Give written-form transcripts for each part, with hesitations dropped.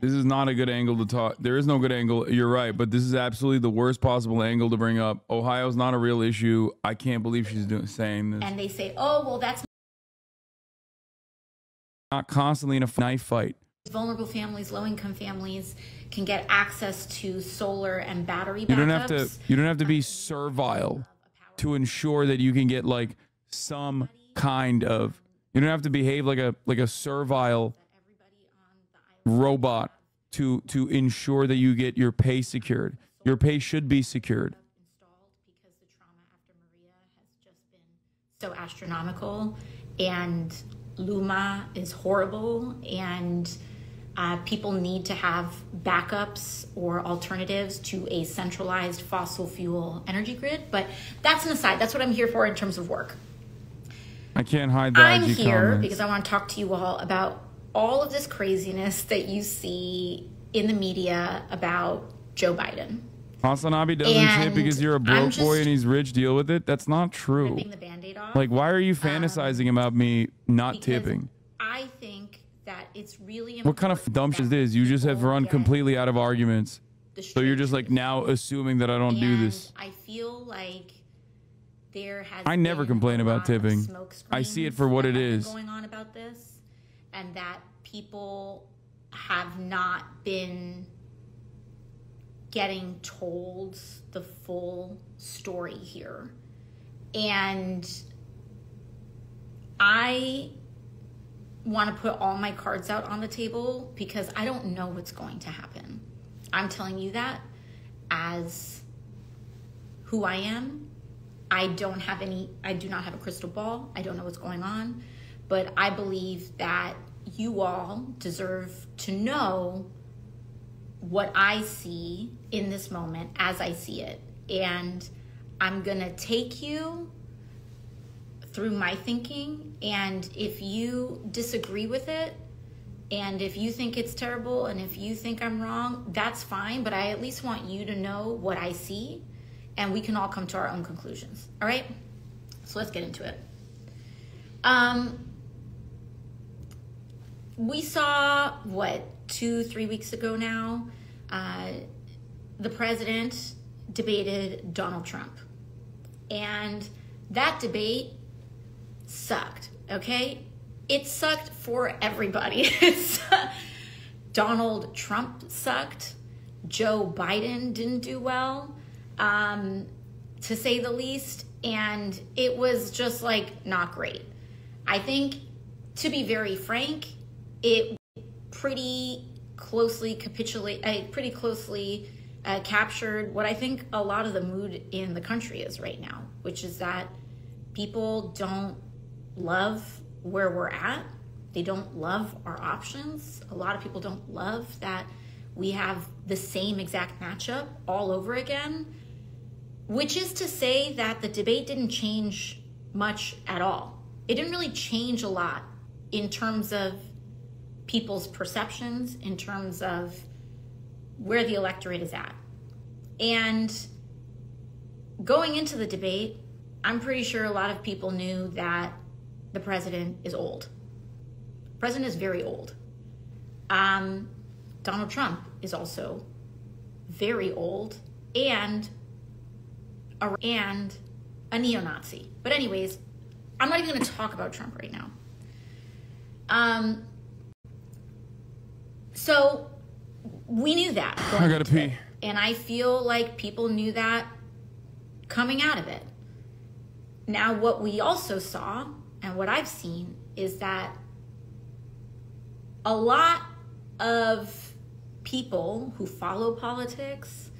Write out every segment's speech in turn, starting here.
This is not a good angle to talk. There is no good angle. You're right, but this is absolutely the worst possible angle to bring up. Ohio's not a real issue. I can't believe she's saying this. And they say, oh, well, that's not constantly in a knife fight. Vulnerable families, low-income families can get access to solar and battery backups. You don't have to be servile to ensure that you can get like some kind of. You don't have to behave like a servile robot to ensure that you get your pay secured. Your pay should be secured. Because the trauma after Maria has just been so astronomical, and Luma is horrible, and people need to have backups or alternatives to a centralized fossil fuel energy grid. But that's an aside. That's what I'm here for in terms of work. I can't hide that. I'm here because I want to talk to you all about all of this craziness that you see in the media about Joe Biden. HasanAbi doesn't tip because you're a broke boy and he's rich. Deal with it. That's not true. Ripping the Band-Aid off. Like, why are you fantasizing about me not tipping? I think that it's really important. What kind of dumb shit is this? You just have run completely out of arguments. So you're just like now assuming that I don't do this. I feel like there has I never complain about tipping. I see it for what it is. Going on about this, and that people have not been getting told the full story here. And I want to put all my cards out on the table because I don't know what's going to happen. I'm telling you that as who I am. I do not have a crystal ball. I don't know what's going on, but I believe that you all deserve to know what I see in this moment as I see it. And I'm going to take you through my thinking. And if you disagree with it, and if you think it's terrible, and if you think I'm wrong, that's fine. But I at least want you to know what I see, and we can all come to our own conclusions. All right? So let's get into it. We saw, 2-3 weeks ago now, the president debated Donald Trump. And that debate sucked, okay? It sucked for everybody. Donald Trump sucked. Joe Biden didn't do well, to say the least. And it was just like not great. I think, to be very frank, it pretty closely captured what I think a lot of the mood in the country is right now, which is that people don't love where we're at. They don't love our options. A lot of people don't love that we have the same exact matchup all over again, which is to say that the debate didn't change much at all. It didn't really change a lot in terms of people's perceptions, in terms of where the electorate is at. And going into the debate, I'm pretty sure a lot of people knew that the president is old. The president is very old. Donald Trump is also very old and a neo-Nazi. But anyways, I'm not even going to talk about Trump right now. So we knew that. I gotta pee. And I feel like people knew that coming out of it. Now, what we also saw, and what I've seen, is that a lot of people who follow politics,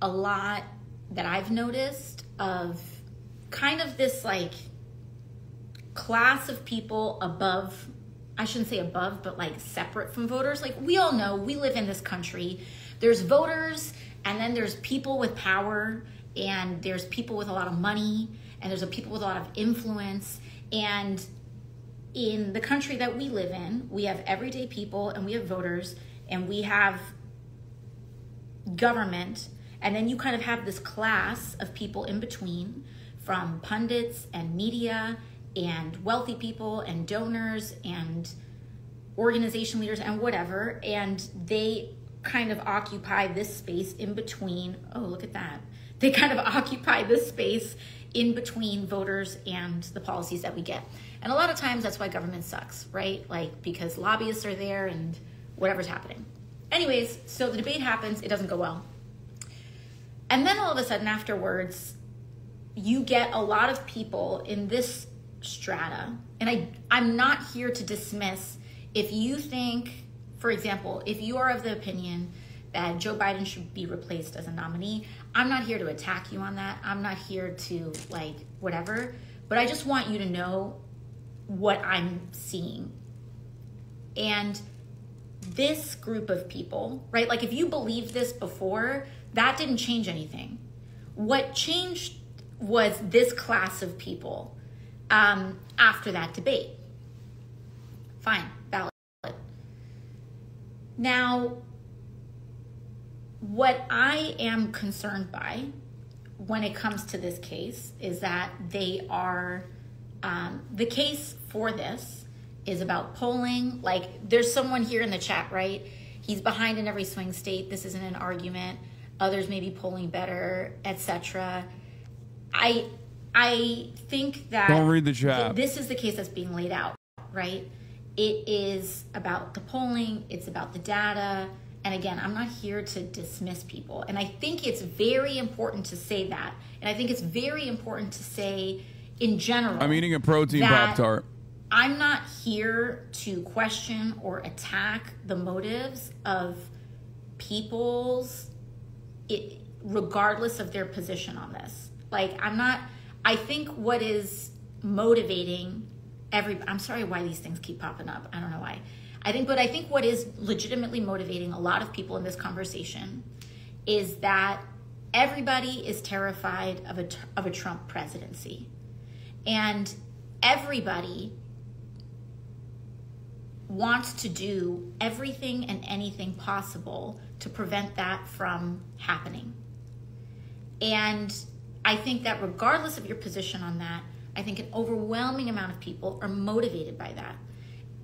a lot that I've noticed of kind of this like class of people above, I shouldn't say above, but like separate from voters. Like, we all know we live in this country. There's voters, and then there's people with power, and there's people with a lot of money, and there's people with a lot of influence. And in the country that we live in, we have everyday people, and we have voters, and we have government, and then you kind of have this class of people in between, from pundits and media and wealthy people and donors and organization leaders and whatever, and they kind of occupy this space in between. Oh, look at that. They kind of occupy this space in between voters and the policies that we get. And a lot of times that's why government sucks, right? Like, because lobbyists are there and whatever's happening. Anyways, so the debate happens, it doesn't go well. And then all of a sudden afterwards, you get a lot of people in this strata, and I'm not here to dismiss if you think, for example, if you are of the opinion that Joe Biden should be replaced as a nominee, I'm not here to attack you on that. I'm not here to like whatever, but I just want you to know what I'm seeing. And this group of people, right? Like if you believed this before, that didn't change anything. What changed was this class of people after that debate. Fine, valid. Now, what I am concerned by when it comes to this case is that they are, the case for this is about polling. Like, there's someone here in the chat, right? He's behind in every swing state. This isn't an argument. Others may be polling better, etc. I think that don't read the chat. This is the case that's being laid out, right? It is about the polling. It's about the data. And again, I'm not here to dismiss people. And I think it's very important to say that. And I think it's very important to say in general. I'm eating a protein Pop-Tart. I'm not here to question or attack the motives of people's, regardless of their position on this. Like, I think what is motivating I'm sorry why these things keep popping up. I don't know why. I think what is legitimately motivating a lot of people in this conversation is that everybody is terrified of a Trump presidency. And everybody wants to do everything and anything possible to prevent that from happening. And I think that regardless of your position on that, I think an overwhelming amount of people are motivated by that.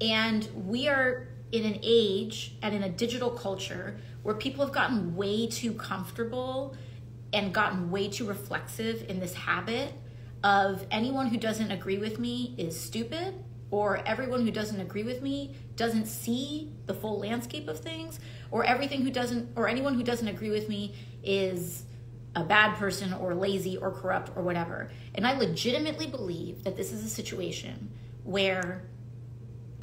And we are in an age and in a digital culture where people have gotten way too comfortable and gotten way too reflexive in this habit of anyone who doesn't agree with me is stupid, or everyone who doesn't agree with me doesn't see the full landscape of things, or anyone who doesn't agree with me is a bad person or lazy or corrupt or whatever. And I legitimately believe that this is a situation where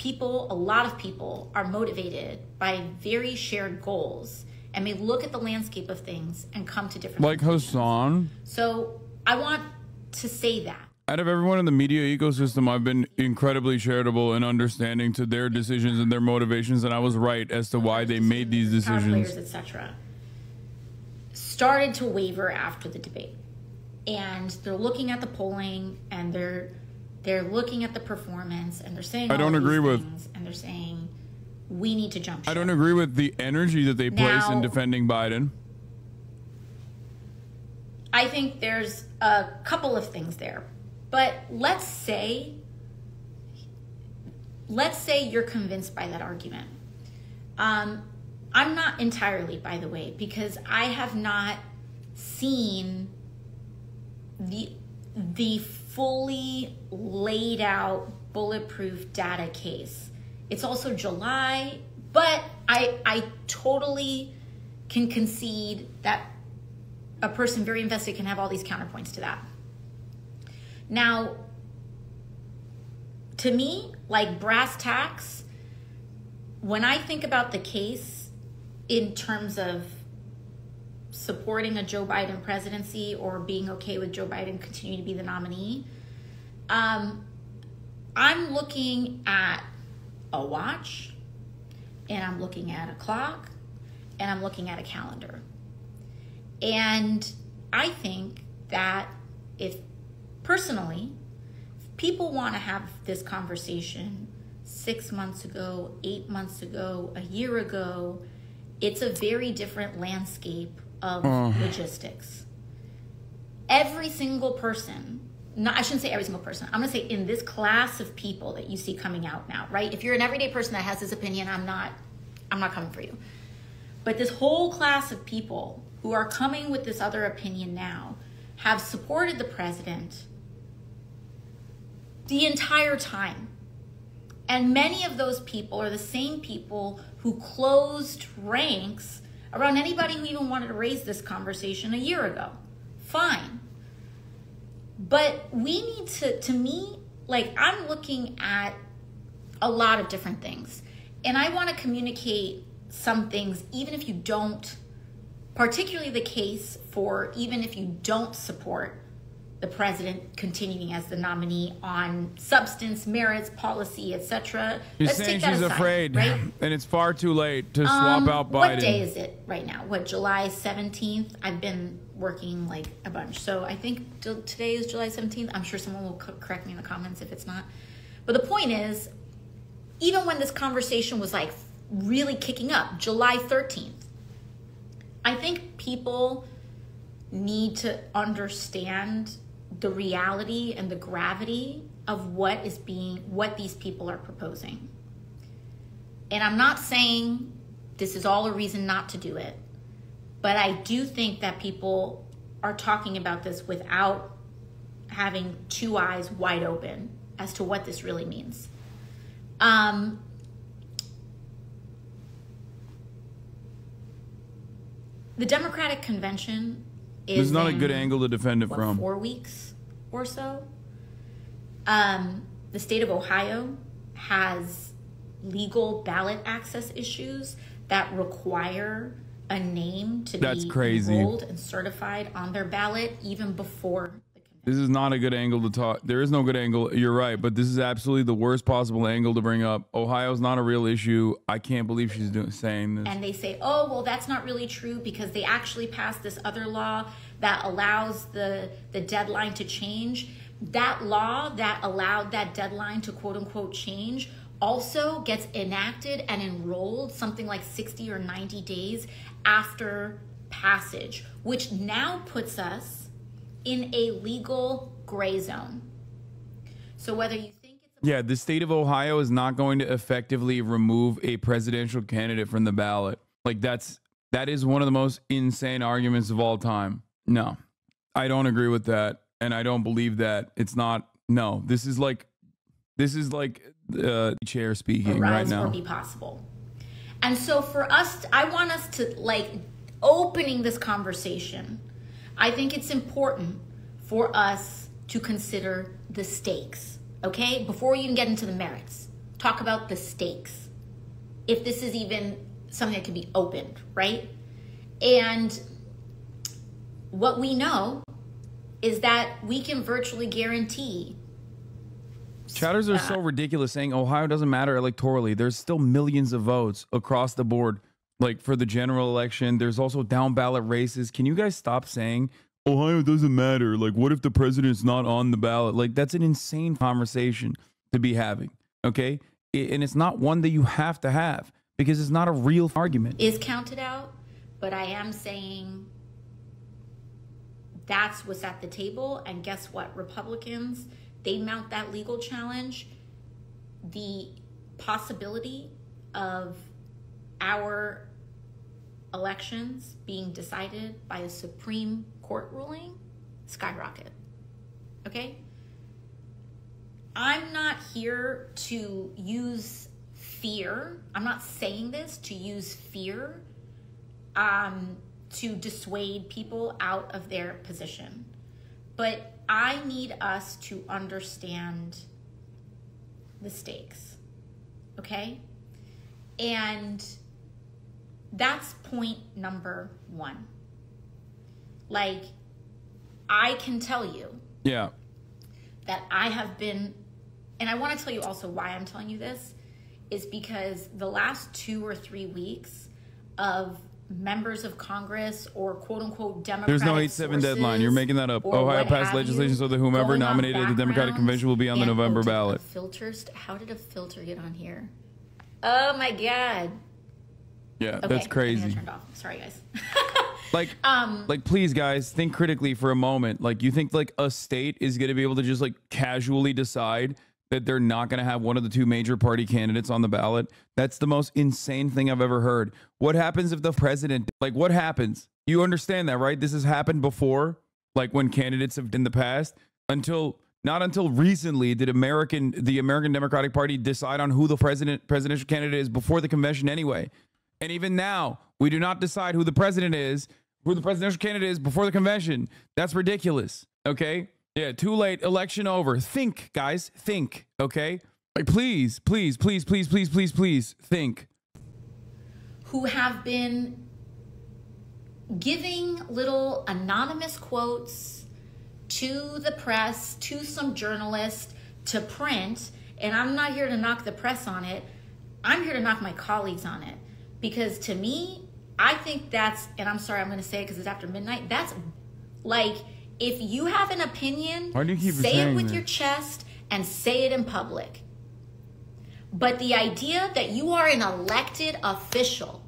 a lot of people are motivated by very shared goals and may look at the landscape of things and come to different conclusions. Hasan. So I want to say that. Out of everyone in the media ecosystem, I've been incredibly charitable and understanding to their decisions and their motivations, and I was right as to why they made these decisions. Etc. Started to waver after the debate, and they're looking at the polling and they're looking at the performance and they're saying I don't agree with, and they're saying we need to jump ship. I don't agree with the energy that they place in defending Biden. I think there's a couple of things there, but let's say you're convinced by that argument. I'm not entirely, by the way, because I have not seen the fully laid out bulletproof data case. It's also July, but I totally can concede that a person very invested can have all these counterpoints to that. Now, to me, like brass tacks, when I think about the case in terms of supporting a Joe Biden presidency or being okay with Joe Biden continuing to be the nominee, I'm looking at a watch, and I'm looking at a clock, and I'm looking at a calendar. And I think that if people want to have this conversation 6 months ago, 8 months ago, a year ago, it's a very different landscape of logistics. Every single person I shouldn't say every single person. I'm going to say in this class of people that you see coming out now, right? If you're an everyday person that has this opinion, I'm not coming for you. But this whole class of people who are coming with this other opinion now have supported the president the entire time. And many of those people are the same people who closed ranks around anybody who even wanted to raise this conversation a year ago. Fine. But we need to me, like, I'm looking at a lot of different things. And I want to communicate some things, even if you don't, particularly the case for even if you don't support the president continuing as the nominee on substance, merits, policy, etc. You're saying she's afraid, right? And it's far too late to swap out Biden. What day is it right now? What, July 17th? I've been working like a bunch. So I think today is July 17th. I'm sure someone will correct me in the comments if it's not. But the point is, even when this conversation was like really kicking up, July 13th, I think people need to understand the reality and the gravity of what these people are proposing. And I'm not saying this is all a reason not to do it, but I do think that people are talking about this without having two eyes wide open as to what this really means. The Democratic Convention is not a good angle to defend it from. 4 weeks or so. The state of Ohio has legal ballot access issues that require a name to be enrolled and certified on their ballot even before the convention. This is not a good angle to talk. There is no good angle. You're right, but this is absolutely the worst possible angle to bring up. Ohio's not a real issue. I can't believe she's saying this. And they say, oh, well, that's not really true because they actually passed this other law that allows the deadline to change. That law that allowed that deadline to quote unquote change also gets enacted and enrolled something like 60 or 90 days after passage, which now puts us in a legal gray zone. So whether you think it's the state of Ohio is not going to effectively remove a presidential candidate from the ballot. Like that is one of the most insane arguments of all time. No, I don't agree with that. And I don't believe that. It's not. No, this is like the chair speaking right now. Or be possible. And so for us, I want us to, like, opening this conversation, I think it's important for us to consider the stakes, okay? Before you even get into the merits, talk about the stakes. If this is even something that can be opened, right? And what we know is that we can virtually guarantee. Chatters are so ridiculous saying Ohio doesn't matter electorally. There's still millions of votes across the board. Like for the general election, there's also down ballot races. Can you guys stop saying Ohio doesn't matter? Like, what if the president's not on the ballot? Like, that's an insane conversation to be having. Okay. And it's not one that you have to have because it's not a real argument. Is counted out, but I am saying that's what's at the table. And guess what? Republicans, they mount that legal challenge. The possibility of our elections being decided by a Supreme Court ruling skyrocket. Okay? I'm not here to use fear. I'm not saying this to use fear to dissuade people out of their position. But I need us to understand the stakes, okay? And that's point number one. Like, I can tell you that I have been, and I want to tell you also why I'm telling you this, is because the last 2 or 3 weeks of members of Congress or quote unquote Democratic There's no 8/7 deadline. You're making that up. Ohio passed legislation so that whomever nominated the Democratic convention will be on the November ballot. Filters. How did a filter get on here? Oh my God. Yeah, okay, that's crazy. I turned off. Sorry, guys. Like, please, guys, think critically for a moment. Like, you think like a state is going to be able to just like casually decide that they're not going to have one of the two major party candidates on the ballot? That's the most insane thing I've ever heard. What happens if the president, like, what happens? You understand that, right? This has happened before, like when candidates have in the past. Not until recently did the American Democratic Party decide on who the presidential candidate is before the convention anyway. And even now, we do not decide who the presidential candidate is before the convention. That's ridiculous. Okay. Yeah. Too late. Election over. Think, guys, think. Okay. Like, please, please, please, please, please, please, please think. Who have been giving little anonymous quotes to the press, to some journalists, to print. And I'm not here to knock the press on it. I'm here to knock my colleagues on it. Because to me, I think that's, and I'm sorry, I'm going to say it because it's after midnight. That's like, if you have an opinion, say it with your chest and say it in public. But the idea that you are an elected official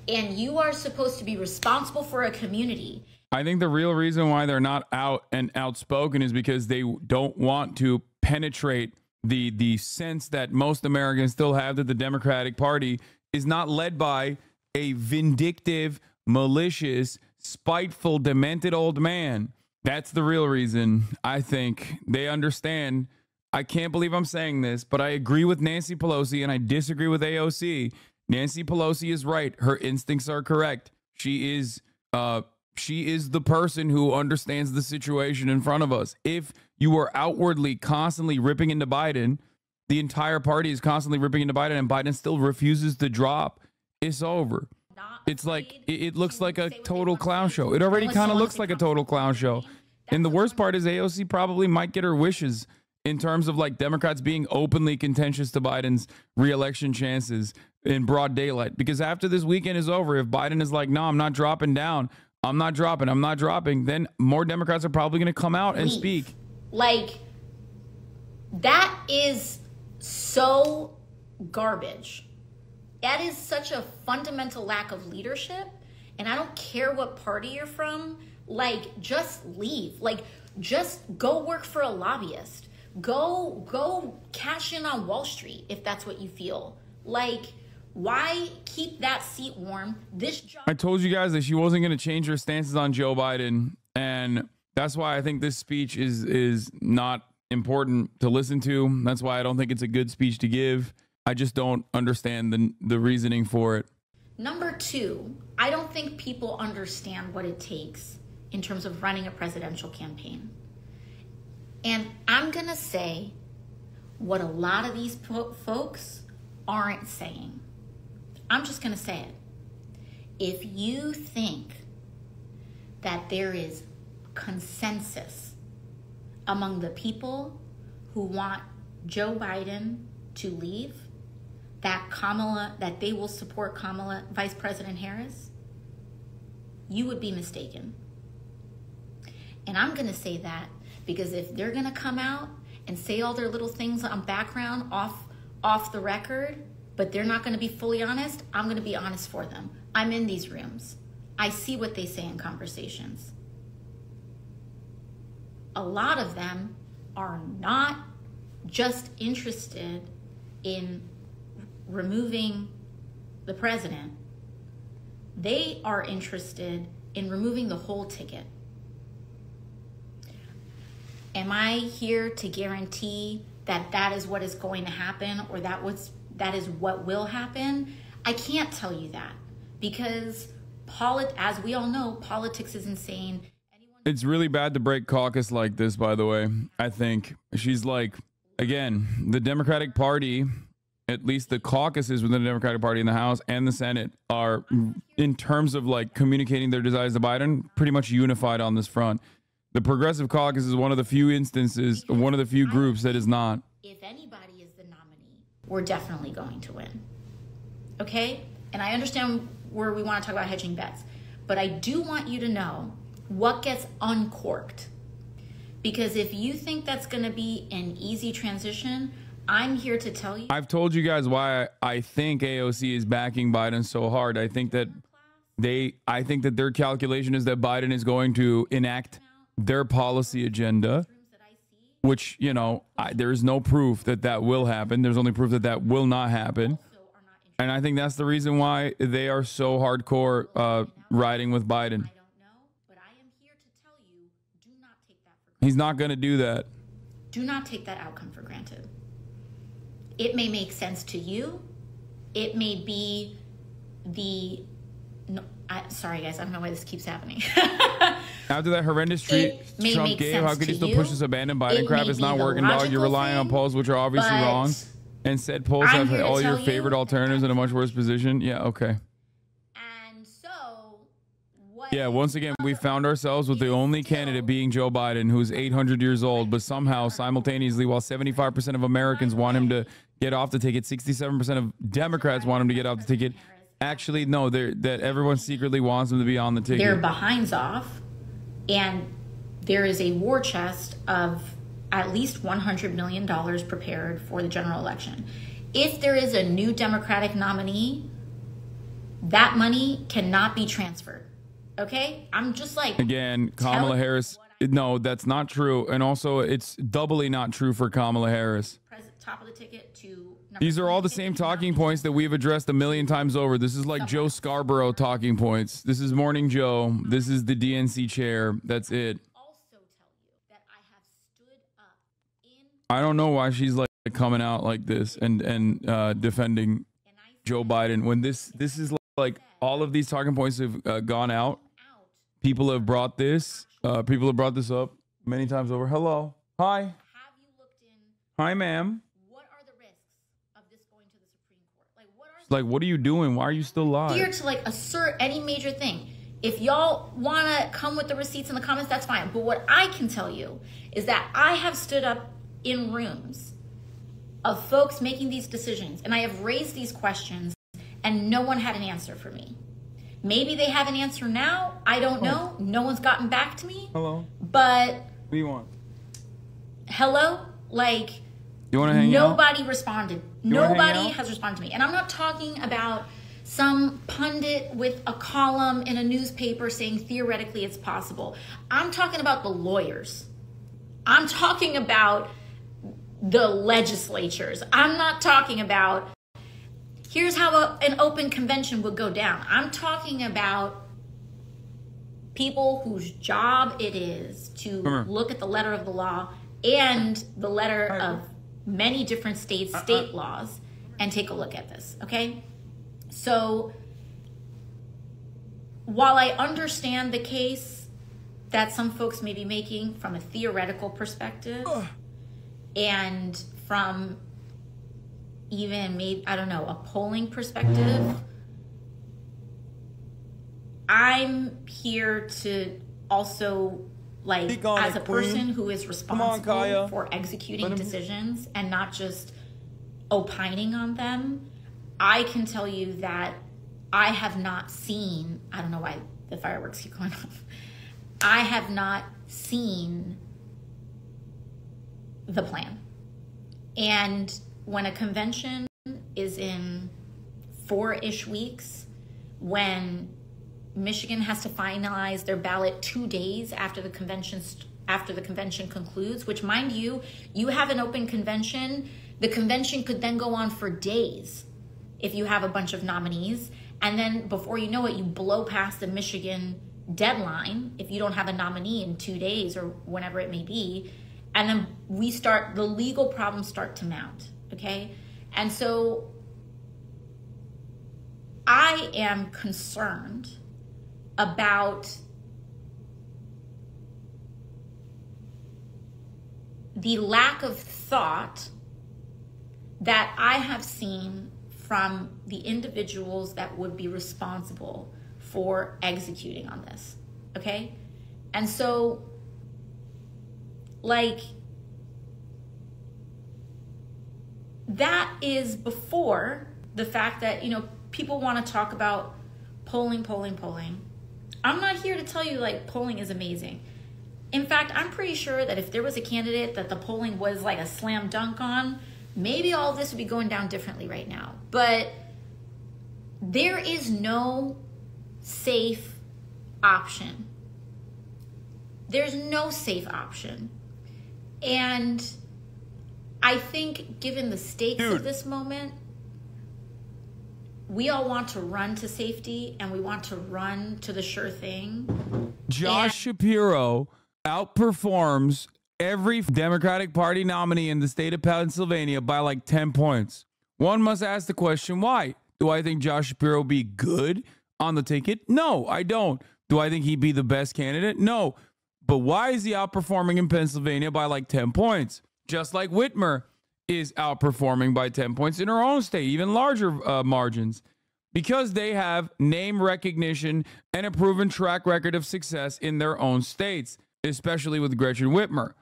and you are supposed to be responsible for a community. I think the real reason why they're not out and outspoken is because they don't want to penetrate the sense that most Americans still have that the Democratic Party is not led by a vindictive, malicious, spiteful, demented old man. That's the real reason. I think they understand. I can't believe I'm saying this, but I agree with Nancy Pelosi and I disagree with AOC. Nancy Pelosi is right. Her instincts are correct. She is the person who understands the situation in front of us. If you are outwardly constantly ripping into Biden, the entire party is constantly ripping into Biden and Biden still refuses to drop, it's over. It's like, it looks like a total clown show. It already kind of looks like a total clown show. And the worst part is AOC probably might get her wishes in terms of like Democrats being openly contentious to Biden's reelection chances in broad daylight. Because after this weekend is over, if Biden is like, no, I'm not dropping down, I'm not dropping, then more Democrats are probably going to come out and speak. Like, that is so garbage. That is such a fundamental lack of leadership. And I don't care what party you're from. Like, just leave. Like, just go work for a lobbyist. Go cash in on Wall Street if that's what you feel. Like, why keep that seat warm? This job. I told you guys that she wasn't going to change her stances on Joe Biden. And that's why I think this speech is not important to listen to. That's why I don't think it's a good speech to give. I just don't understand the reasoning for it. Number two, I don't think people understand what it takes in terms of running a presidential campaign. And I'm going to say what a lot of these folks aren't saying. I'm just going to say it. If you think that there is consensus among the people who want Joe Biden to leave, that they will support Vice President Harris, you would be mistaken. And I'm going to say that because if they're going to come out and say all their little things on background off the record, but they're not going to be fully honest, I'm going to be honest for them. I'm in these rooms. I see what they say in conversations. A lot of them are not just interested in removing the president. They are interested in removing the whole ticket. Am I here to guarantee that that is what is going to happen or that is what will happen? I can't tell you that because as we all know, politics is insane. It's really bad to break caucus like this, by the way. I think she's like, again, the Democratic Party, at least the caucuses within the Democratic Party in the House and the Senate are, in terms of like communicating their desires to Biden, pretty much unified on this front. The Progressive Caucus is one of the few instances, one of the few groups that is not. If anybody is the nominee, we're definitely going to win. Okay? And I understand where we want to talk about hedging bets, but I do want you to know what gets uncorked. Because if you think that's going to be an easy transition, I'm here to tell you. I've told you guys why I think AOC is backing Biden so hard. I think that I think that their calculation is that Biden is going to enact their policy agenda, which, you know, there is no proof that that will happen. There's only proof that that will not happen. And I think that's the reason why they are so hardcore riding with Biden. He's not going to do that. Do not take that outcome for granted. It may make sense to you. It may be sorry guys, I don't know why this keeps happening. After that horrendous treat Trump gave, how could you still push this abandoned Biden crap? It's not working, dog. You're relying on polls, which are obviously wrong. And said polls have all your favorite alternatives in a much worse position. Yeah, okay. And so, yeah, once again, we found ourselves with the only candidate being Joe Biden, who's 800 years old, but somehow, simultaneously, while 75% of Americans want him to get off the ticket, 67% of Democrats want him to get off the ticket. Actually, no, that everyone secretly wants him to be on the ticket. Their behinds off, and there is a war chest of at least $100 million prepared for the general election. If there is a new Democratic nominee, that money cannot be transferred. Okay? I'm just like... Again, Kamala Harris... No, that's not true. And also, it's doubly not true for Kamala Harris. Top of the ticket to... These are all the same talking points that we've addressed a million times over. This is like Joe Scarborough talking points. This is Morning Joe. This is the DNC chair. That's it. I don't know why she's like coming out like this and defending Joe Biden when this is like all of these talking points have gone out. People have brought this. People have brought this up many times over. Hello. Hi. Have you looked in? Hi, ma'am. What are the risks of this going to the Supreme Court? What are you doing? Why are you still live? Here to like assert any major thing. If y'all want to come with the receipts in the comments, that's fine. But what I can tell you is that I have stood up in rooms of folks making these decisions, and I have raised these questions, and no one had an answer for me. Maybe they have an answer now. I don't know. No one's gotten back to me. Hello. But what do you want? Hello? Like, you want to hang out? Nobody responded. Nobody has responded to me. And I'm not talking about some pundit with a column in a newspaper saying theoretically it's possible. I'm talking about the lawyers. I'm talking about the legislatures. I'm not talking about here's how an open convention would go down. I'm talking about people whose job it is to look at the letter of the law and the letter of many different states' state laws and take a look at this, okay? So while I understand the case that some folks may be making from a theoretical perspective and from even maybe, I don't know, a polling perspective, I'm here to also, like, as a person who is responsible for executing decisions and not just opining on them, I can tell you that I have not seen, I don't know why the fireworks keep going off, I have not seen the plan. And when a convention is in 4-ish weeks, when Michigan has to finalize their ballot 2 days after the convention concludes, which, mind you, you have an open convention. The convention could then go on for days if you have a bunch of nominees. And then before you know it, you blow past the Michigan deadline if you don't have a nominee in 2 days or whenever it may be. And then the legal problems start to mount, okay? And so I am concerned about the lack of thought that I have seen from the individuals that would be responsible for executing on this, okay? And so, like, that is before the fact that, you know, people want to talk about polling. I'm not here to tell you, like, polling is amazing. In fact, I'm pretty sure that if there was a candidate that the polling was like a slam dunk on, maybe all this would be going down differently right now. But there is no safe option. There's no safe option. And I think given the stakes of this moment, we all want to run to safety and we want to run to the sure thing. Josh Shapiro outperforms every Democratic Party nominee in the state of Pennsylvania by like 10 points. One must ask the question, why? Do I think Josh Shapiro be good on the ticket? No, I don't. Do I think he'd be the best candidate? No. But why is he outperforming in Pennsylvania by like 10 points? Just like Whitmer is outperforming by 10 points in her own state, even larger margins, because they have name recognition and a proven track record of success in their own states, especially with Gretchen Whitmer.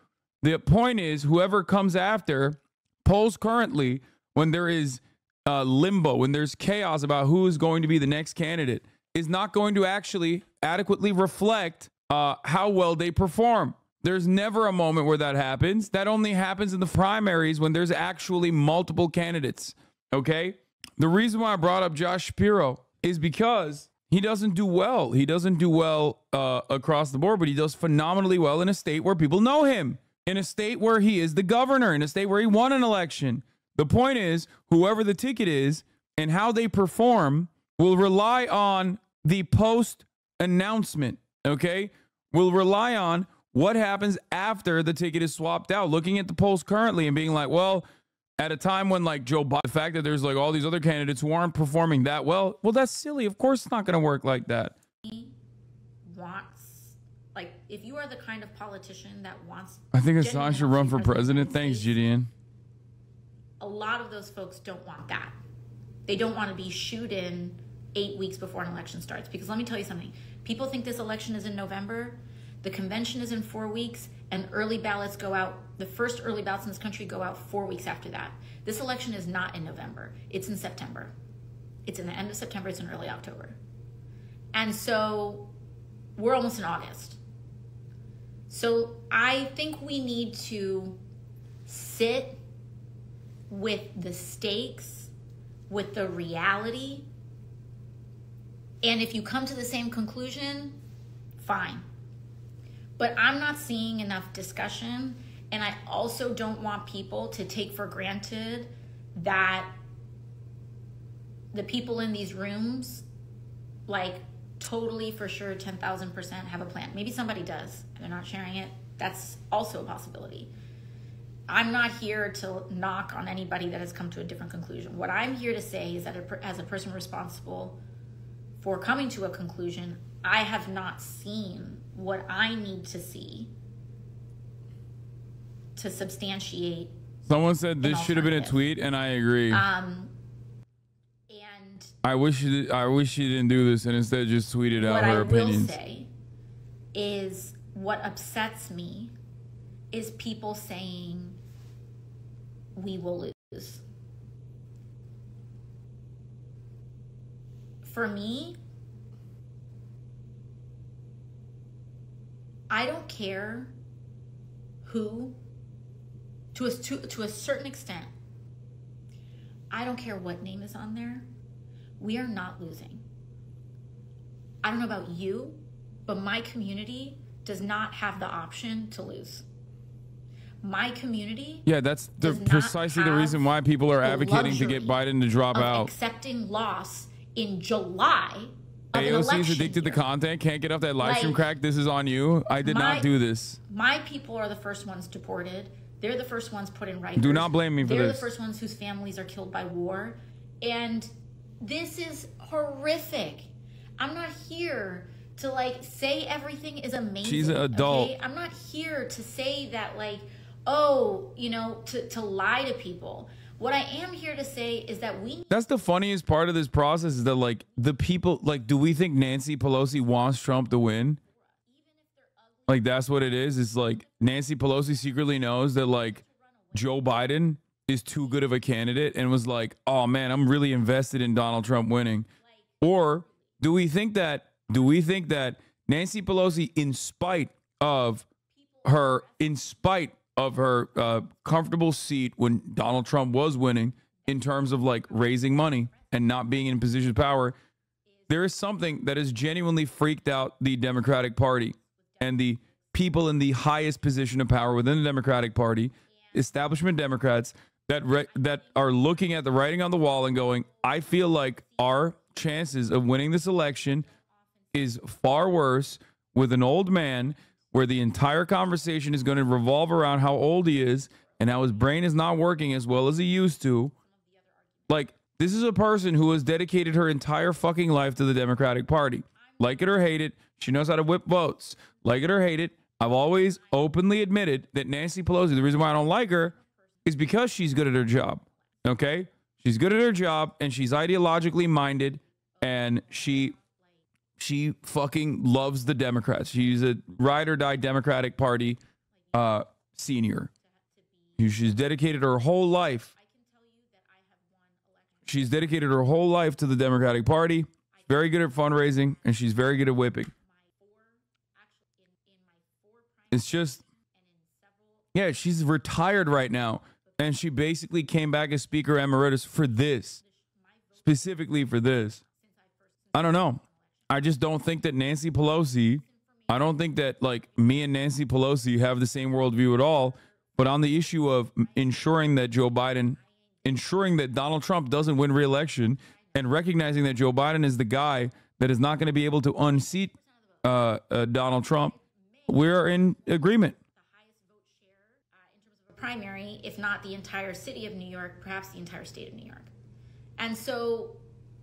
The point is, whoever comes after polls currently, when there is limbo, when there's chaos about who is going to be the next candidate, is not going to actually adequately reflect how well they perform. There's never a moment where that happens. That only happens in the primaries when there's actually multiple candidates. Okay? The reason why I brought up Josh Shapiro is because he doesn't do well. He doesn't do well across the board, but he does phenomenally well in a state where people know him, in a state where he is the governor, in a state where he won an election. The point is, whoever the ticket is and how they perform will rely on the post announcement. Okay? Will rely on what happens after the ticket is swapped out, looking at the polls currently and being like, well, at a time when like Joe Biden, the fact that there's like all these other candidates who aren't performing that well, that's silly. Of course it's not going to work like that. He wants, like, if you are the kind of politician that wants... I think Hasan should run for president. Thanks, Gideon. A lot of those folks don't want that. They don't want to be shooed in 8 weeks before an election starts. Because let me tell you something. People think this election is in November. The convention is in 4 weeks, and early ballots go out. The first early ballots in this country go out 4 weeks after that. This election is not in November. It's in September. It's in the end of September. It's in early October. And so we're almost in August. So I think we need to sit with the stakes, with the reality. And if you come to the same conclusion, fine. But I'm not seeing enough discussion, and I also don't want people to take for granted that the people in these rooms, like, totally for sure 10,000% have a plan. Maybe somebody does. They're not sharing it. That's also a possibility. I'm not here to knock on anybody that has come to a different conclusion. What I'm here to say is that as a person responsible for coming to a conclusion, I have not seen what I need to see to substantiate. Someone said this should have been a tweet, and I agree. And I wish she didn't do this and instead just tweeted out her opinions. What I will say is, what upsets me is people saying we will lose. For me, I don't care who, to a certain extent, I don't care what name is on there. We are not losing. I don't know about you, but my community does not have the option to lose. My community, yeah, that's precisely the reason why people are advocating to get Biden to drop out. Accepting loss in July. AOC is addicted to content, can't get off that live stream crack. This is on you. I did not do this. My people are the first ones deported. They're the first ones put in Rikers. Do not blame me for this. They're the first ones whose families are killed by war. And this is horrific. I'm not here to like say everything is amazing. She's an adult. Okay? I'm not here to say that like, oh, you know, to lie to people. What I am here to say is that that's the funniest part of this process is that like the people, like, do we think Nancy Pelosi wants Trump to win? Like, that's what it is. It's like Nancy Pelosi secretly knows that like Joe Biden is too good of a candidate and was like, oh man, I'm really invested in Donald Trump winning. Or do we think that Nancy Pelosi, in spite of her comfortable seat when Donald Trump was winning in terms of like raising money and not being in a position of power, there is something that has genuinely freaked out the Democratic Party and the people in the highest position of power within the Democratic Party, establishment Democrats, that are looking at the writing on the wall and going, I feel like our chances of winning this election is far worse with an old man, where the entire conversation is going to revolve around how old he is and how his brain is not working as well as he used to. Like, this is a person who has dedicated her entire fucking life to the Democratic Party. Like it or hate it, she knows how to whip votes. Like it or hate it, I've always openly admitted that Nancy Pelosi, the reason why I don't like her is because she's good at her job. Okay? She's good at her job, and she's ideologically minded, and she fucking loves the Democrats. She's a ride or die Democratic Party senior. She's dedicated her whole life. She's dedicated her whole life to the Democratic Party. She's very good at fundraising, and she's very good at whipping. It's just, yeah, she's retired right now, and she basically came back as Speaker Emeritus for this, specifically for this. I don't know. I just don't think that Nancy Pelosi, I don't think that like me and Nancy Pelosi have the same worldview at all. But on the issue of ensuring that ensuring that Donald Trump doesn't win re-election, and recognizing that Joe Biden is the guy that is not going to be able to unseat Donald Trump, we're in agreement. Primary, if not the entire city of New York, perhaps the entire state of New York. And so,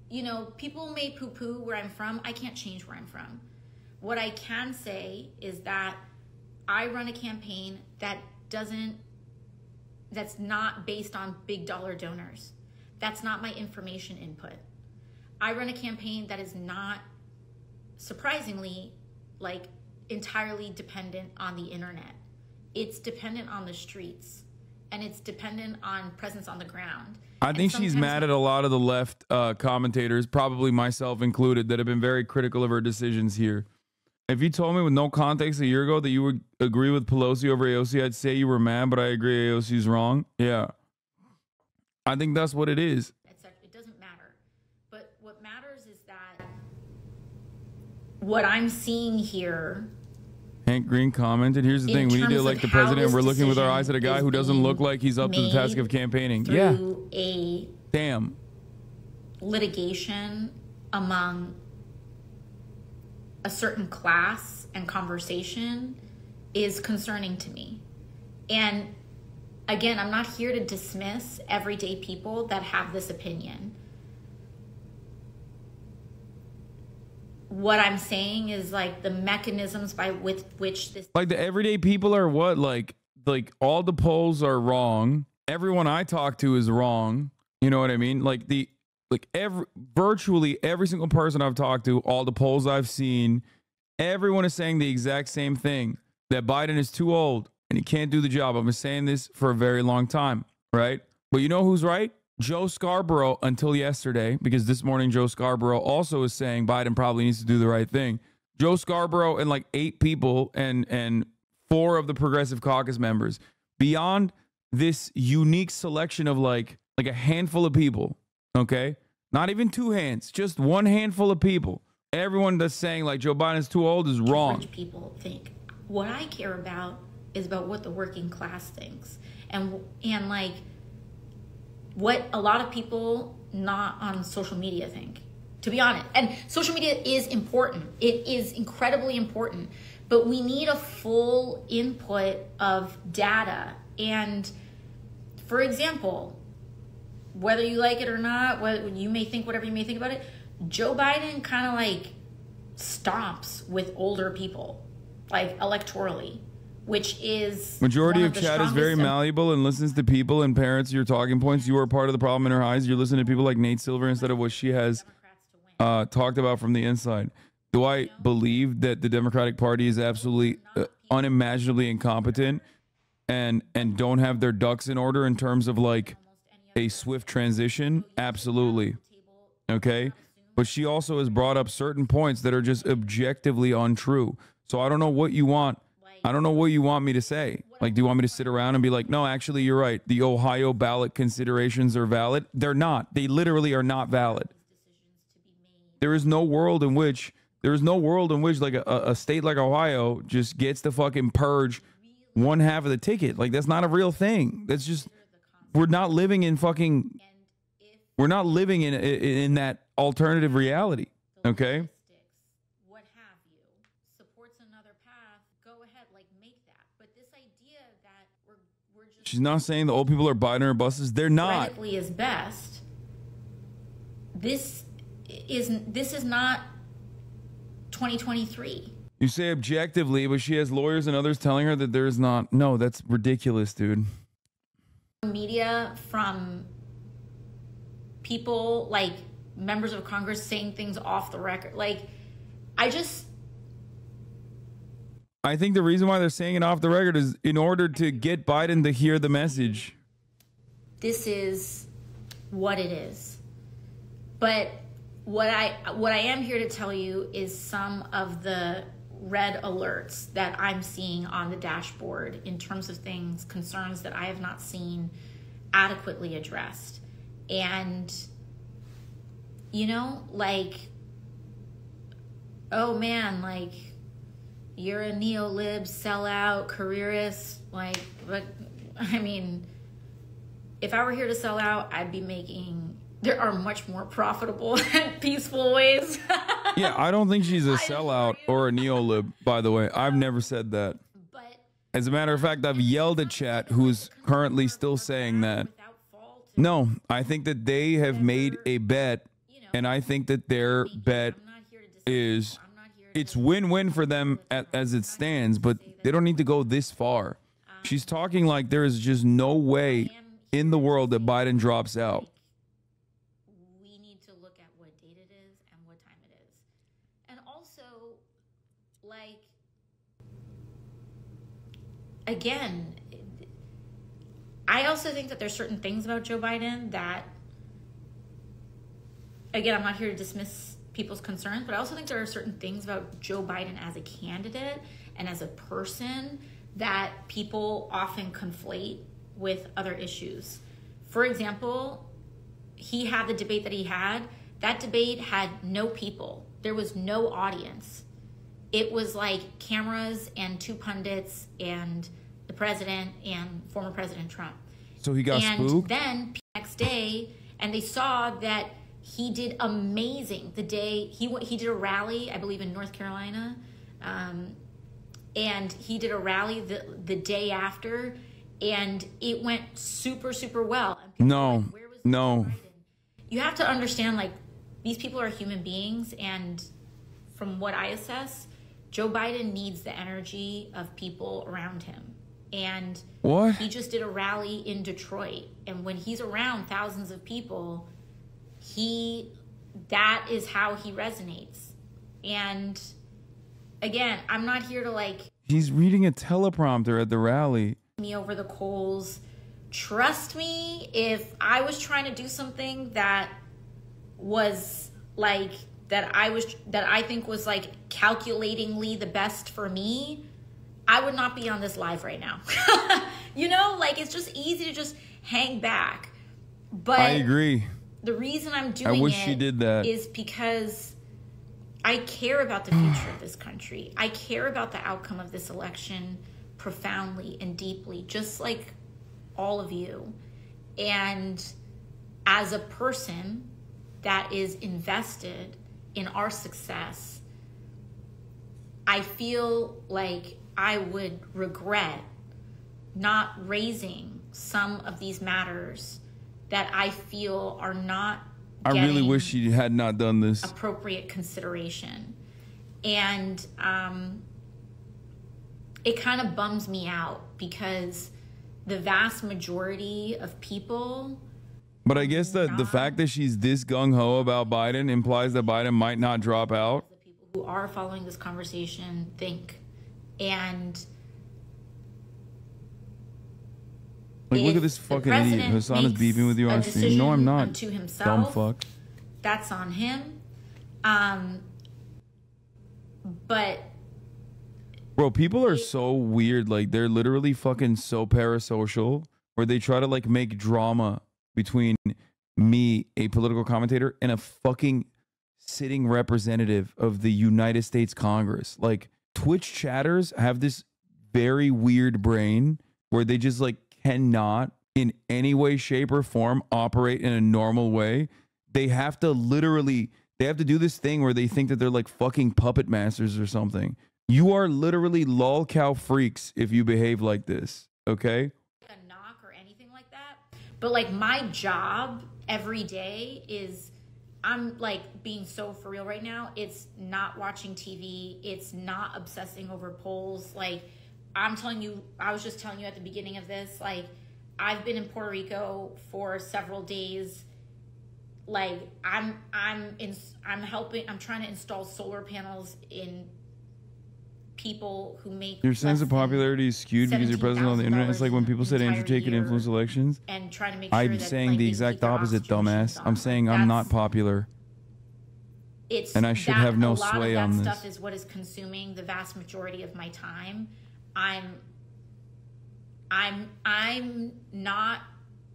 you know, people may poo-poo where I'm from. I can't change where I'm from. What I can say is that I run a campaign that's not based on big dollar donors. That's not my information input. I run a campaign that is not, surprisingly, like entirely dependent on the internet. It's dependent on the streets, and it's dependent on presence on the ground. I think she's mad at a lot of the left commentators, probably myself included, that have been very critical of her decisions here. If you told me with no context a year ago that you would agree with Pelosi over AOC, I'd say you were mad, but I agree AOC's wrong. Yeah. I think that's what it is. It doesn't matter. But what matters is that what I'm seeing here... Hank Green commented, here's the thing, we need to elect the president, and we're looking with our eyes at a guy who doesn't look like he's up to the task of campaigning. Yeah. A damn litigation among a certain class and conversation is concerning to me. And again, I'm not here to dismiss everyday people that have this opinion. What I'm saying is like the mechanisms with which this, like the everyday people are what, like all the polls are wrong. Everyone I talk to is wrong. You know what I mean? Like virtually every single person I've talked to, all the polls I've seen, everyone is saying the exact same thing, that Biden is too old and he can't do the job. I've been saying this for a very long time, right? But you know who's right? Joe Scarborough, until yesterday, because this morning Joe Scarborough also is saying Biden probably needs to do the right thing. Joe Scarborough and like 8 people and 4 of the Progressive Caucus members, beyond this unique selection of like a handful of people, okay? Not even 2 hands, just 1 handful of people. Everyone that's saying like Joe Biden's too old is wrong. Rich people think. What I care about is about what the working class thinks. And like what a lot of people not on social media think, to be honest. And social media is important. It is incredibly important. But we need a full input of data. And for example, whether you like it or not, you may think whatever you may think about it, Joe Biden kind of like stomps with older people, like electorally, which is majority of chat is very malleable and listens to people and parents your talking points. You are part of the problem in her eyes. You're listening to people like Nate Silver instead of what she has talked about from the inside. Do I believe that the Democratic Party is absolutely unimaginably incompetent and don't have their ducks in order in terms of like a swift transition? Absolutely. Okay. But she also has brought up certain points that are just objectively untrue. So I don't know what you want. I don't know what you want me to say. Like, do you want me to sit around and be like, no, actually, you're right. The Ohio ballot considerations are valid? They're not. They literally are not valid. There is no world in which like a state like Ohio just gets to fucking purge one half of the ticket. Like, that's not a real thing. That's just, we're not living in that alternative reality. Okay. What have you supports another path, go ahead, like, make that. But this idea that we're just, she's not saying the old people are Biden or buses. They're not. theoretically is best. This is not 2023. You say objectively, but she has lawyers and others telling her that there is not. No, that's ridiculous, dude. Media, from people like members of Congress saying things off the record. Like, I think the reason why they're saying it off the record is in order to get Biden to hear the message. This is what it is. But what I am here to tell you is some of the red alerts that I'm seeing on the dashboard in terms of things, concerns that I have not seen adequately addressed. And, you know, like, oh man, like, you're a neo-lib, sellout, careerist. Like, but I mean, if I were here to sell out, I'd be making, there are much more profitable and peaceful ways. Yeah, I don't think she's a sellout or a neo-lib, by the way. I've never said that. As a matter of fact, I've yelled at chat, who's currently still saying that. No, I think that they have made a bet, and I think that their bet is, it's win-win for them as it stands, but they don't need to go this far. She's talking like there is just no way in the world that Biden drops out. We need to look at what date it is and what time it is. And also, like, again, I also think that there's certain things about Joe Biden that, again, I'm not here to dismiss people's concerns, but I also think there are certain things about Joe Biden as a candidate and as a person that people often conflate with other issues. For example, he had the debate that he had. That debate had no people. There was no audience. It was like cameras and two pundits and the president and former President Trump. So he got spooked? And then next day, and they saw that he did amazing the day he did a rally, I believe in North Carolina, and he did a rally the day after, and it went super, super well. And no, where was no. Biden? You have to understand, like, these people are human beings, and from what I assess, Joe Biden needs the energy of people around him. And what? He just did a rally in Detroit, and when he's around thousands of people, that is how he resonates. And again, I'm not here to, like, he's reading a teleprompter at the rally. Me over the coals. Trust me, if I was trying to do something that was like that I think was like calculatingly the best for me, I would not be on this live right now. You know, like, it's just easy to just hang back. But I agree. The reason I'm doing I wish she did that is because I care about the future of this country. I care about the outcome of this election profoundly and deeply, just like all of you. And as a person that is invested in our success, I feel like I would regret not raising some of these matters that I feel are not I really wish she had not done this. Appropriate consideration. And it kind of bums me out because the vast majority of people. But I guess that the fact that she's this gung-ho about Biden implies that Biden might not drop out. The people who are following this conversation think. And like, look at this fucking idiot. Hasan is beefing with you on stream. No, I'm not. To himself, dumb fuck. That's on him. But bro, people are so weird. Like, they're literally fucking so parasocial, where they try to like make drama between me, a political commentator, and a fucking sitting representative of the United States Congress. Like, Twitch chatters have this very weird brain where they just like cannot in any way, shape, or form operate in a normal way. They have to do this thing where they think that they're like fucking puppet masters or something. You are literally lol cow freaks if you behave like this, okay? A knock or anything like that. But like my job every day is, I'm like being so for real right now. It's not watching TV. It's not obsessing over polls. Like I'm telling you, I was just telling you at the beginning of this, like I've been in Puerto Rico for several days. Like I'm trying to install solar panels in people who make your sense of popularity is skewed because you're president on the internet. It's like when people said Andrew Tate could influence elections. And trying to make sure I'm saying the exact opposite, dumbass. I'm saying I'm not popular. And I should have no sway on this. Stuff is what is consuming the vast majority of my time. I'm not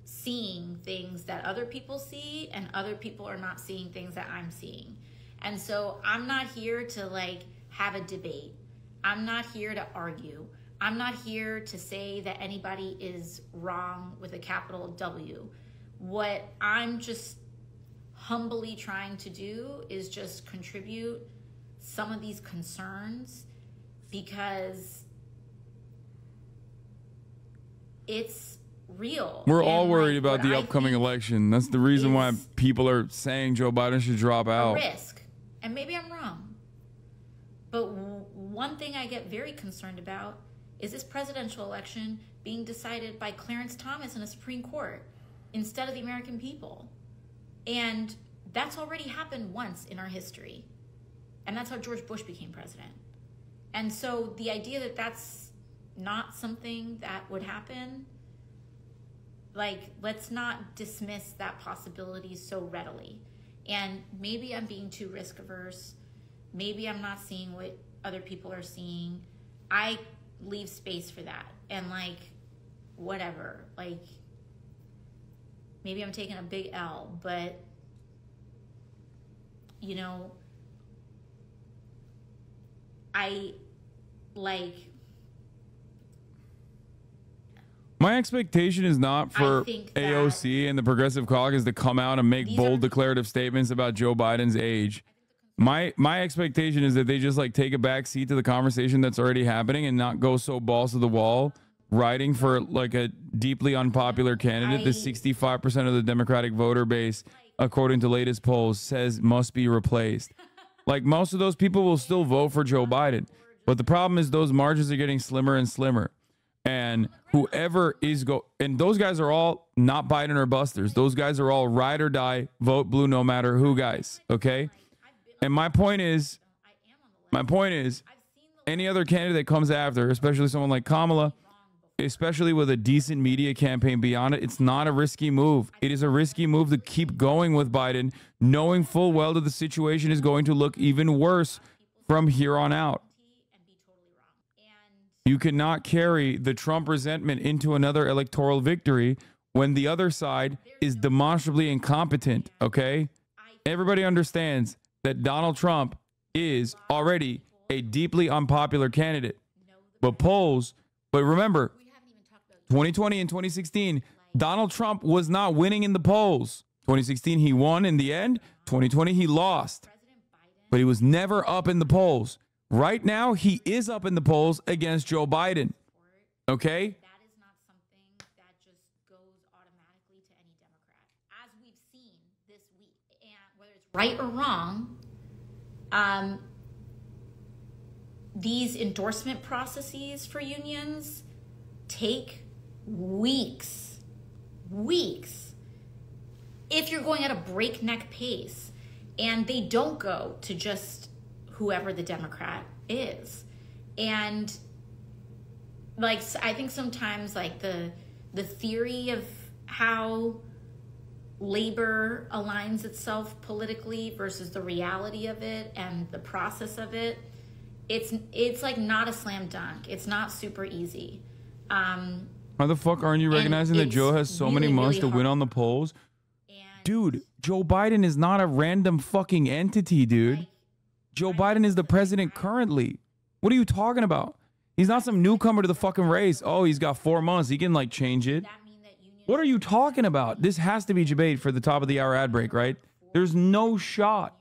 seeing things that other people see, and other people are not seeing things that I'm seeing. And so I'm not here to like have a debate. I'm not here to argue. I'm not here to say that anybody is wrong with a capital W. What I'm just humbly trying to do is just contribute some of these concerns, because it's real. We're all worried about the upcoming election. That's the reason why people are saying Joe Biden should drop out. Risk. And maybe I'm wrong. But one thing I get very concerned about is this presidential election being decided by Clarence Thomas in a Supreme Court instead of the American people. And that's already happened once in our history. And that's how George Bush became president. And so the idea that that's not something that would happen, like, let's not dismiss that possibility so readily. And maybe I'm being too risk averse. Maybe I'm not seeing what other people are seeing. I leave space for that. And like, whatever, like, maybe I'm taking a big L, but you know, my expectation is not for AOC and the Progressive Caucus to come out and make bold declarative statements about Joe Biden's age. My expectation is that they just like take a back seat to the conversation that's already happening and not go so balls to the wall writing for like a deeply unpopular candidate that 65% of the Democratic voter base, according to latest polls, says must be replaced. Like, most of those people will still vote for Joe Biden. But the problem is those margins are getting slimmer and slimmer. And whoever is and those guys are all not Biden or busters. Those guys are all ride or die, vote blue no matter who guys, okay? And my point is, any other candidate that comes after, especially someone like Kamala, especially with a decent media campaign beyond it, it's not a risky move. It is a risky move to keep going with Biden, knowing full well that the situation is going to look even worse from here on out. You cannot carry the Trump resentment into another electoral victory when the other side is demonstrably incompetent, okay? Everybody understands that Donald Trump is already a deeply unpopular candidate. But remember, 2020 and 2016, Donald Trump was not winning in the polls. 2016, he won in the end. 2020, he lost. But he was never up in the polls. Right now, he is up in the polls against Joe Biden. Okay? That is not something that just goes automatically to any Democrat, as we've seen this week. And whether it's right or wrong, these endorsement processes for unions take weeks. If you're going at a breakneck pace, and they don't go to just whoever the Democrat is. And like, I think sometimes like the theory of how labor aligns itself politically versus the reality of it and the process of it, it's like not a slam dunk. It's not super easy. How the fuck aren't you recognizing that Joe has so many months to win on the polls? Dude, Joe Biden is not a random fucking entity, dude. Like, Joe Biden is the president currently. What are you talking about? He's not some newcomer to the fucking race. Oh, he's got 4 months. He can like change it. that mean that unions What are you talking about? This has to be debate for the top of the hour ad break, right? There's no shot.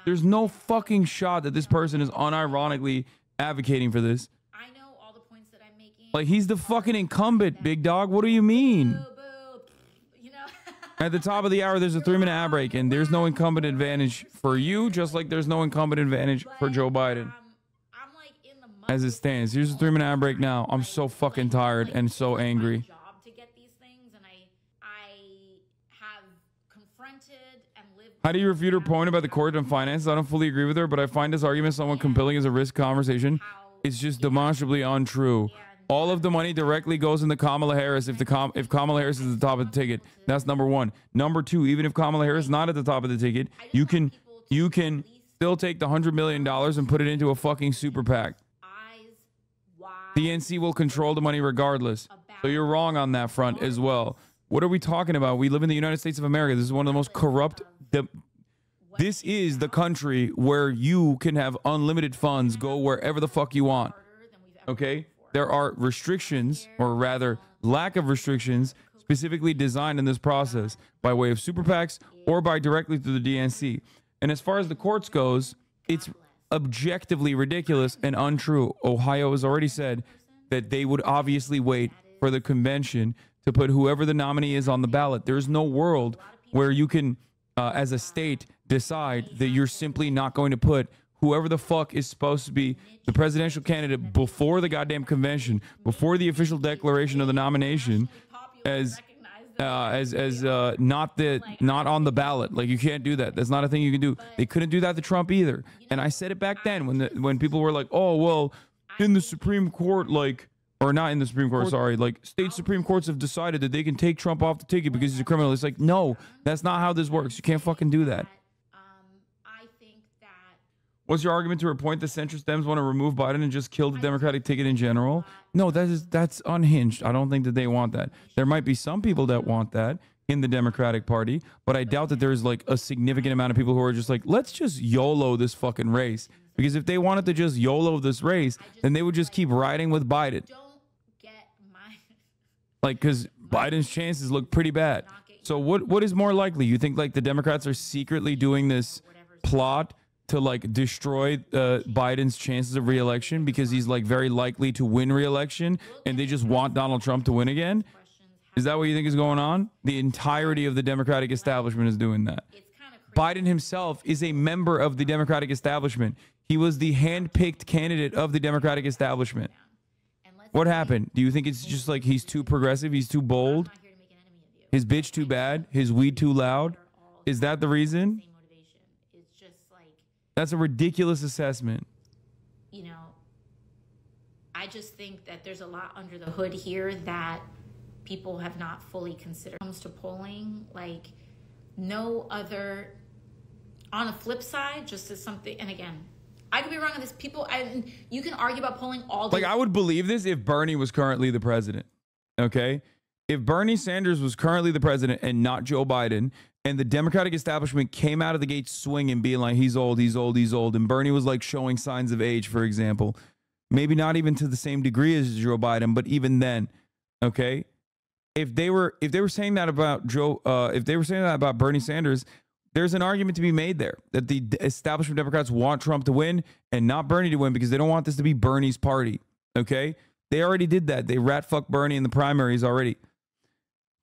There's no fucking shot that this person is unironically advocating for this. I know all the points that I'm making. Like, he's the fucking incumbent, big dog. What do you mean? Boo, boo, you know. At the top of the hour, there's a 3-minute ad break, and there's no incumbent advantage for you, just like there's no incumbent advantage for Joe Biden. I'm like in the mud As it stands, here's a 3-minute ad break now. I'm so fucking tired and so angry. job to get these things, and I have confronted and lived. How do you refute her point about the court and finances? I don't fully agree with her, but I find this argument somewhat compelling as a risk conversation. It's just demonstrably untrue. All of the money directly goes into Kamala Harris if Kamala Harris is at the top of the ticket. That's number one. Number two, even if Kamala Harris is not at the top of the ticket, you can still take the $100 million and put it into a fucking super PAC. Eyes wide. The NC will control the money regardless. So you're wrong on that front as well. What are we talking about? We live in the United States of America. This is one of the most corrupt. This is the country where you can have unlimited funds, go wherever the fuck you want. Okay? There are restrictions, or rather lack of restrictions, specifically designed in this process by way of super PACs or by directly through the DNC. And as far as the courts goes, it's objectively ridiculous and untrue. Ohio has already said that they would obviously wait for the convention to put whoever the nominee is on the ballot. There's no world where you can, as a state, decide that you're simply not going to put whoever the fuck is supposed to be the presidential candidate before the goddamn convention, before the official declaration of the nomination, as not on the ballot. Like, you can't do that. That's not a thing you can do. They couldn't do that to Trump either. And I said it back then when people were like, oh, well, in the Supreme Court, like, or not in the Supreme Court, sorry, like, state Supreme Courts have decided that they can take Trump off the ticket because he's a criminal. It's like, no, that's not how this works. You can't fucking do that. I think that What's your argument to her point that centrist Dems want to remove Biden and just kill the Democratic ticket in general? No, that's unhinged. I don't think that they want that. There might be some people that want that in the Democratic Party, but I doubt that there's like a significant amount of people who are just like, let's just YOLO this fucking race. Because if they wanted to just YOLO this race, then they would just keep riding with Biden. don't get my Like, because Biden's chances look pretty bad. So what is more likely? You think like the Democrats are secretly doing this plot to like destroy Biden's chances of re-election because he's like very likely to win re-election and they just want Donald Trump to win again? Is that what you think is going on? The entirety of the Democratic establishment is doing that. it's kind of crazy. Biden himself is a member of the Democratic establishment. He was the hand-picked candidate of the Democratic establishment. And let's What happened? Do you think it's just like he's too progressive? He's too bold? not here to make an enemy of you. His bitch too bad? His weed too loud? Is that the reason? Same motivation. It's just like, That's a ridiculous assessment. you know, I just think that there's a lot under the hood here that people have not fully considered. When it comes to polling, like no other, on a flip side, just as something, and again, I could be wrong on this. You can argue about polling all day. Like, I would believe this if Bernie was currently the president. Okay? If Bernie Sanders was currently the president and not Joe Biden, and the Democratic establishment came out of the gate swinging, being like, he's old, he's old, he's old, and Bernie was like showing signs of age, for example, maybe not even to the same degree as Joe Biden, but even then, okay? If they were saying that about if they were saying that about Bernie Sanders, there's an argument to be made there that the establishment Democrats want Trump to win and not Bernie to win because they don't want this to be Bernie's party. Okay? They already did that. They rat fuck Bernie in the primaries already.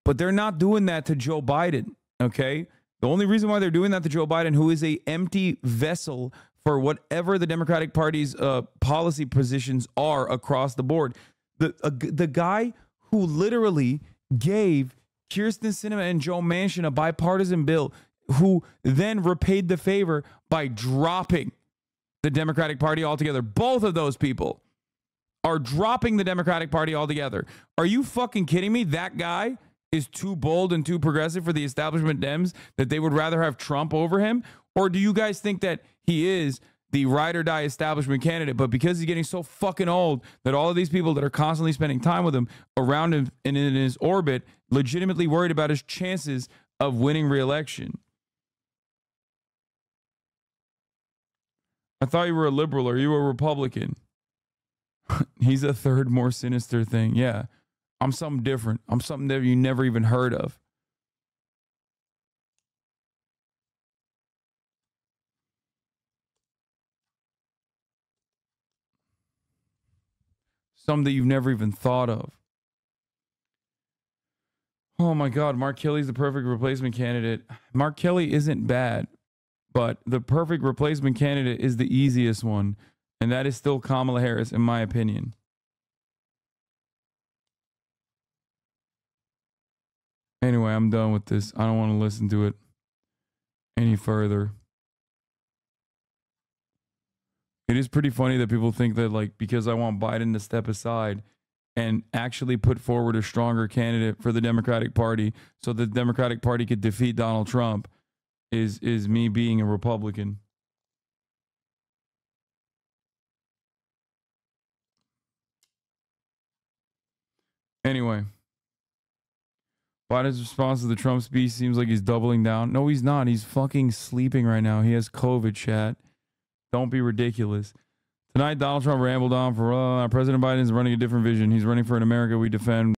But they're not doing that to Joe Biden. Okay? The only reason why they're doing that to Joe Biden, who is a empty vessel for whatever the Democratic Party's policy positions are across the board. The guy who literally gave Kyrsten Sinema and Joe Manchin a bipartisan bill, who then repaid the favor by dropping the Democratic Party altogether. Both of those people are dropping the Democratic Party altogether. Are you fucking kidding me? That guy is too bold and too progressive for the establishment Dems that they would rather have Trump over him? Or do you guys think that he is the ride or die establishment candidate, but because he's getting so fucking old that all of these people that are constantly spending time with him around him and in his orbit legitimately worried about his chances of winning re-election. I thought you were a liberal or you were a Republican. He's a third more sinister thing. Yeah. I'm something different. I'm something that you never even heard of. Something that you've never even thought of. Oh my God, Mark Kelly's the perfect replacement candidate. Mark Kelly isn't bad, but the perfect replacement candidate is the easiest one, and that is still Kamala Harris, in my opinion. Anyway, I'm done with this. I don't want to listen to it any further. It is pretty funny that people think that, like, because I want Biden to step aside and actually put forward a stronger candidate for the Democratic Party so the Democratic Party could defeat Donald Trump is me being a Republican. Anyway, Biden's response to the Trump speech seems like he's doubling down. No, he's not. He's fucking sleeping right now. He has COVID, chat. Don't be ridiculous. Tonight, Donald Trump rambled on for President Biden is running a different vision. He's running for an America we defend.